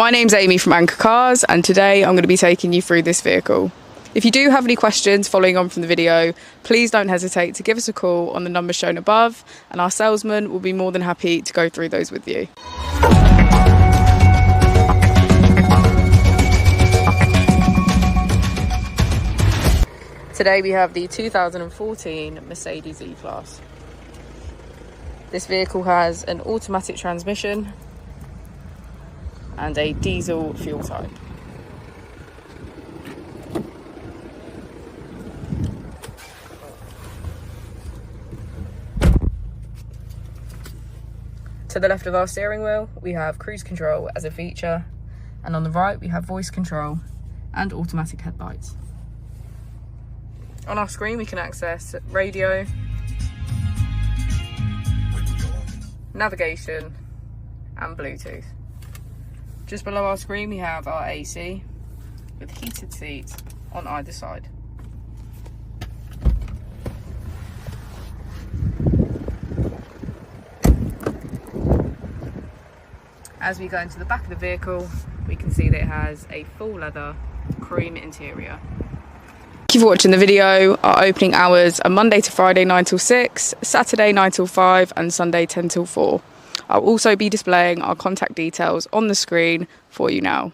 My name's Amy from Anchor Cars, and today I'm going to be taking you through this vehicle. If you do have any questions following on from the video, please don't hesitate to give us a call on the number shown above, and our salesman will be more than happy to go through those with you. Today we have the 2014 Mercedes E-Class. This vehicle has an automatic transmission and a diesel fuel type. To the left of our steering wheel, we have cruise control as a feature, and on the right we have voice control and automatic headlights. On our screen we can access radio, navigation and Bluetooth. Just below our screen we have our AC with heated seats on either side. As we go into the back of the vehicle, we can see that it has a full leather cream interior. Thank you for watching the video. Our opening hours are Monday to Friday 9 till 6, Saturday 9 till 5 and Sunday 10 till 4. I'll also be displaying our contact details on the screen for you now.